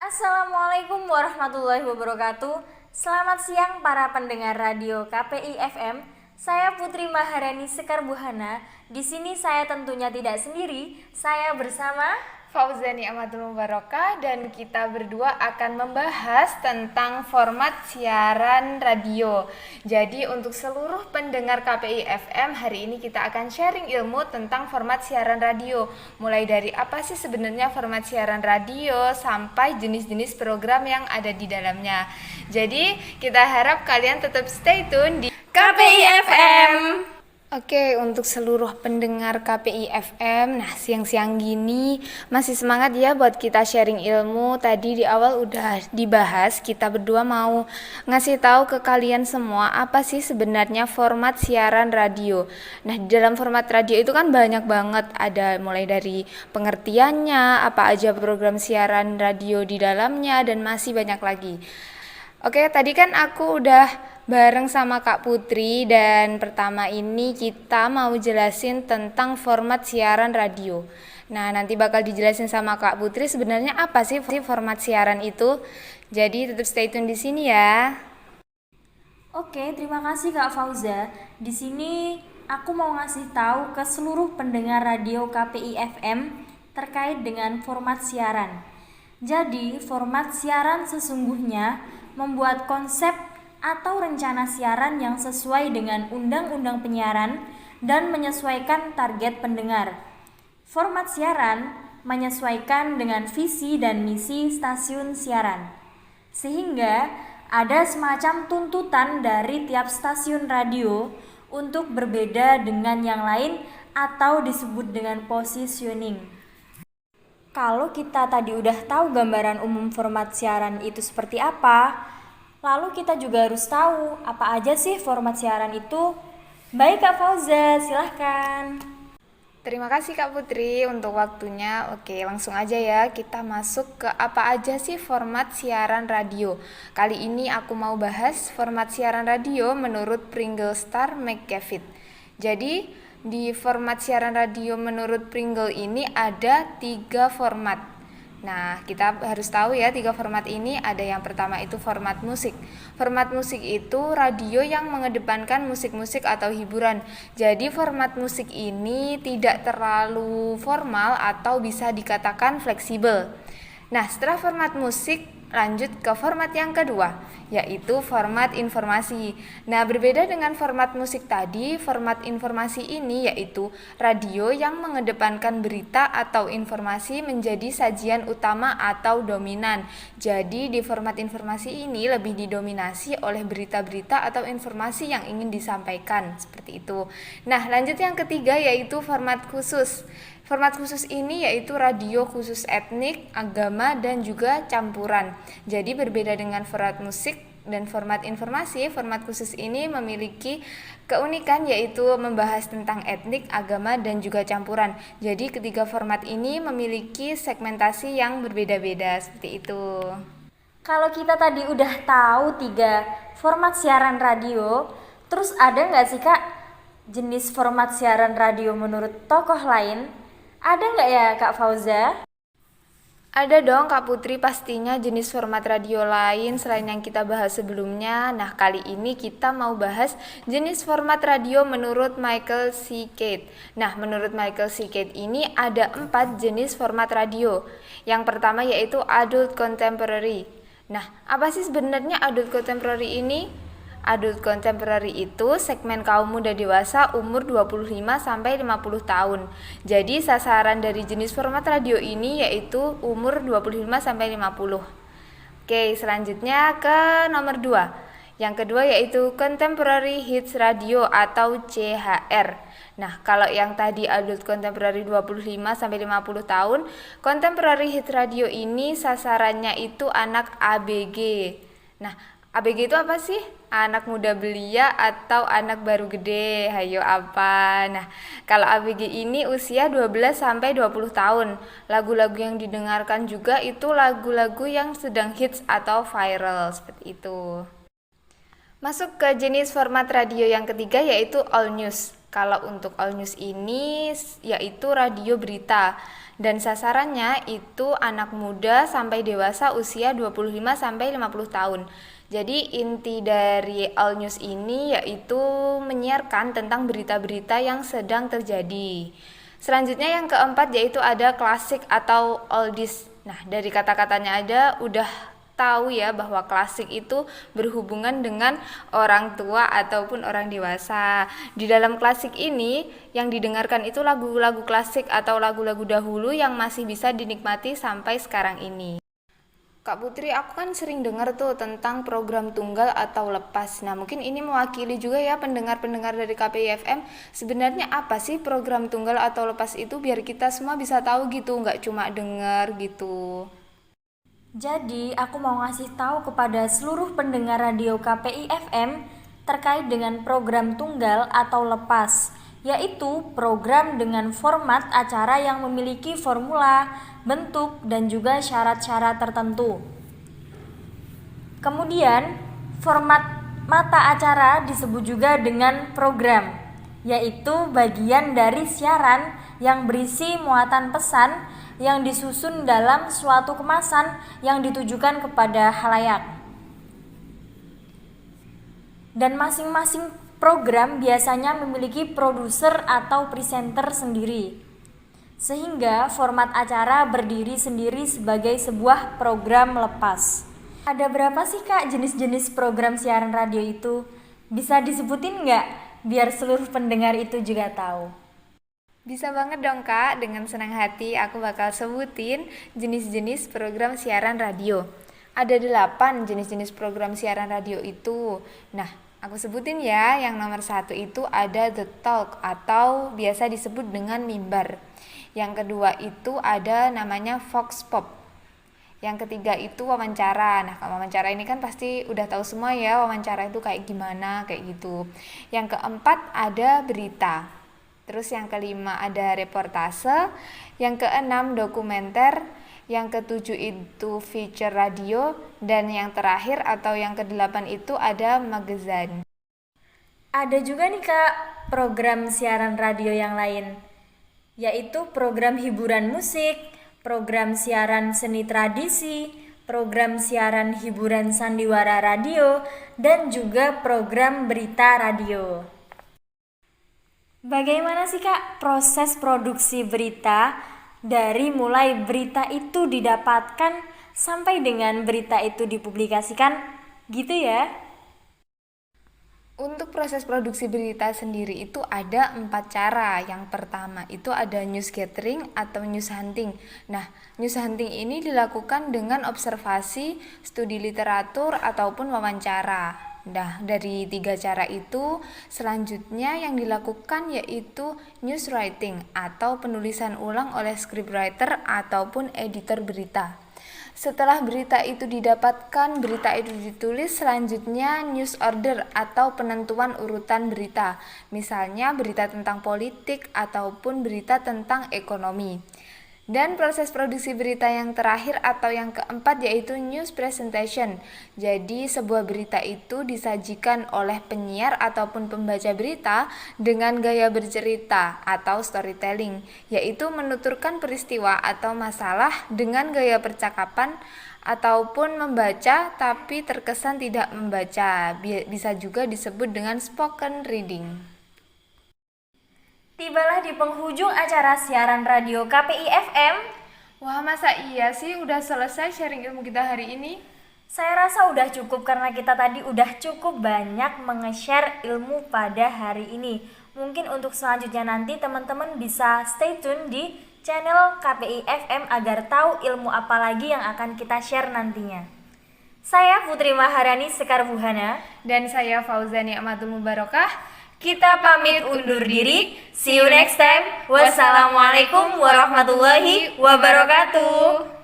Assalamualaikum warahmatullahi wabarakatuh. Selamat siang para pendengar radio KPI FM. Saya Putri Maharani Sekar Buhana. Di sini saya tentunya tidak sendiri. Saya bersama Fauzani Amatul Mubarokah dan kita berdua akan membahas tentang format siaran radio. Jadi untuk seluruh pendengar KPI FM, hari ini kita akan sharing ilmu tentang format siaran radio. Mulai dari apa sih sebenarnya format siaran radio sampai jenis-jenis program yang ada di dalamnya. Jadi kita harap kalian tetap stay tune di KPI FM. Oke, untuk seluruh pendengar KPI FM, nah siang-siang gini masih semangat ya buat kita sharing ilmu. Tadi di awal udah dibahas, kita berdua mau ngasih tahu ke kalian semua apa sih sebenarnya format siaran radio. Nah, di dalam format radio itu kan banyak banget, ada mulai dari pengertiannya, apa aja program siaran radio di dalamnya, dan masih banyak lagi. Oke, tadi kan aku udah bareng sama Kak Putri dan pertama ini kita mau jelasin tentang format siaran radio. Nah, nanti bakal dijelasin sama Kak Putri sebenarnya apa sih format siaran itu. Jadi tetap stay tune di sini ya. Oke, terima kasih Kak Fauza. Di sini aku mau ngasih tahu ke seluruh pendengar radio KPI FM terkait dengan format siaran. Jadi, format siaran sesungguhnya membuat konsep atau rencana siaran yang sesuai dengan undang-undang penyiaran dan menyesuaikan target pendengar. Format siaran menyesuaikan dengan visi dan misi stasiun siaran, sehingga ada semacam tuntutan dari tiap stasiun radio untuk berbeda dengan yang lain atau disebut dengan positioning. Kalau kita tadi udah tahu gambaran umum format siaran itu seperti apa, lalu kita juga harus tahu apa aja sih format siaran itu. Baik Kak Fauza, silahkan. Terima kasih Kak Putri untuk waktunya. Oke, langsung aja ya kita masuk ke apa aja sih format siaran radio. Kali ini aku mau bahas format siaran radio menurut Pringle Star McGavitt. Jadi di format siaran radio menurut Pringle ini ada 3 format. Nah, kita harus tahu ya 3 format ini. Ada yang pertama itu format musik. Format musik itu radio yang mengedepankan musik-musik atau hiburan. Jadi format musik ini tidak terlalu formal atau bisa dikatakan fleksibel. Nah, setelah format musik, lanjut ke format yang kedua, yaitu format informasi. Nah, berbeda dengan format musik tadi, format informasi ini yaitu radio yang mengedepankan berita atau informasi menjadi sajian utama atau dominan. Jadi, di format informasi ini lebih didominasi oleh berita-berita atau informasi yang ingin disampaikan, seperti itu. Nah, lanjut yang ketiga yaitu format khusus. Format khusus ini yaitu radio khusus etnik, agama, dan juga campuran. Jadi berbeda dengan format musik dan format informasi, format khusus ini memiliki keunikan yaitu membahas tentang etnik, agama, dan juga campuran. Jadi ketiga format ini memiliki segmentasi yang berbeda-beda, seperti itu. Kalau kita tadi udah tahu 3 format siaran radio, terus ada nggak sih Kak jenis format siaran radio menurut tokoh lain? Ada nggak ya Kak Fauza? Ada dong Kak Putri, pastinya jenis format radio lain selain yang kita bahas sebelumnya. Nah, kali ini kita mau bahas jenis format radio menurut Michael C. Cate. Nah, menurut Michael C. Cate ini ada 4 jenis format radio. Yang pertama yaitu adult contemporary. Nah, apa sih sebenarnya adult contemporary ini? Adult contemporary itu segmen kaum muda dewasa umur 25-50 tahun. Jadi sasaran dari jenis format radio ini yaitu umur 25-50. Oke, selanjutnya ke nomor 2. Yang kedua yaitu Contemporary Hits Radio atau CHR. Nah, kalau yang tadi adult contemporary 25-50 tahun, Contemporary Hits Radio ini sasarannya itu anak ABG. Nah, ABG itu apa sih? Anak muda belia atau anak baru gede? Hayo apa? Nah, kalau ABG ini usia 12-20 tahun. Lagu-lagu yang didengarkan juga itu lagu-lagu yang sedang hits atau viral, seperti itu. Masuk ke jenis format radio yang ketiga yaitu all news. Kalau untuk All News ini yaitu radio berita dan sasarannya itu anak muda sampai dewasa usia 25 sampai 50 tahun. Jadi inti dari All News ini yaitu menyiarkan tentang berita-berita yang sedang terjadi. Selanjutnya yang keempat yaitu ada klasik atau oldies. Nah, dari kata-katanya ada udah tahu ya bahwa klasik itu berhubungan dengan orang tua ataupun orang dewasa. Di dalam klasik ini yang didengarkan itu lagu-lagu klasik atau lagu-lagu dahulu yang masih bisa dinikmati sampai sekarang ini. Kak Putri, aku kan sering dengar tuh tentang program tunggal atau lepas. Nah, mungkin ini mewakili juga ya pendengar-pendengar dari KPI FM. Sebenarnya apa sih program tunggal atau lepas itu biar kita semua bisa tahu gitu, nggak cuma dengar gitu. Jadi, aku mau ngasih tahu kepada seluruh pendengar radio KPI FM terkait dengan program tunggal atau lepas, yaitu program dengan format acara yang memiliki formula, bentuk, dan juga syarat-syarat tertentu. Kemudian, format mata acara disebut juga dengan program, yaitu bagian dari siaran yang berisi muatan pesan yang disusun dalam suatu kemasan yang ditujukan kepada khalayak. Dan masing-masing program biasanya memiliki produser atau presenter sendiri, sehingga format acara berdiri sendiri sebagai sebuah program lepas. Ada berapa sih Kak jenis-jenis program siaran radio itu? Bisa disebutin nggak? Biar seluruh pendengar itu juga tahu. Bisa banget dong Kak, dengan senang hati aku bakal sebutin jenis-jenis program siaran radio. Ada 8 jenis-jenis program siaran radio itu. Nah, aku sebutin ya, yang nomor 1 itu ada The Talk atau biasa disebut dengan mimbar. Yang kedua itu ada namanya Vox Pop. Yang ketiga itu wawancara. Nah, kalau wawancara ini kan pasti udah tahu semua ya, wawancara itu kayak gimana, kayak gitu. Yang keempat ada berita. Terus yang kelima ada reportase, yang keenam dokumenter, yang ketujuh itu feature radio, dan yang terakhir atau yang kedelapan itu ada magazine. Ada juga nih Kak program siaran radio yang lain, yaitu program hiburan musik, program siaran seni tradisi, program siaran hiburan sandiwara radio, dan juga program berita radio. Bagaimana sih Kak proses produksi berita dari mulai berita itu didapatkan sampai dengan berita itu dipublikasikan gitu ya? Untuk proses produksi berita sendiri itu ada 4 cara. Yang pertama itu ada news gathering atau news hunting. Nah, news hunting ini dilakukan dengan observasi, studi literatur, ataupun wawancara. Nah, dari 3 cara itu, selanjutnya yang dilakukan yaitu news writing atau penulisan ulang oleh scriptwriter ataupun editor berita. Setelah berita itu didapatkan, berita itu ditulis, selanjutnya news order atau penentuan urutan berita. Misalnya berita tentang politik ataupun berita tentang ekonomi. Dan proses produksi berita yang terakhir atau yang keempat yaitu news presentation. Jadi sebuah berita itu disajikan oleh penyiar ataupun pembaca berita dengan gaya bercerita atau storytelling, yaitu menuturkan peristiwa atau masalah dengan gaya percakapan ataupun membaca tapi terkesan tidak membaca. Bisa juga disebut dengan spoken reading. Tibalah di penghujung acara siaran radio KPI FM. Wah, masa iya sih udah selesai sharing ilmu kita hari ini? Saya rasa udah cukup karena kita tadi udah cukup banyak menge-share ilmu pada hari ini. Mungkin untuk selanjutnya nanti teman-teman bisa stay tune di channel KPI FM agar tahu ilmu apa lagi yang akan kita share nantinya. Saya Putri Maharani Sekar Buhana. Dan saya Fauzani Amatul Mubarakah. Kita pamit undur diri. See you next time. Wassalamualaikum warahmatullahi wabarakatuh.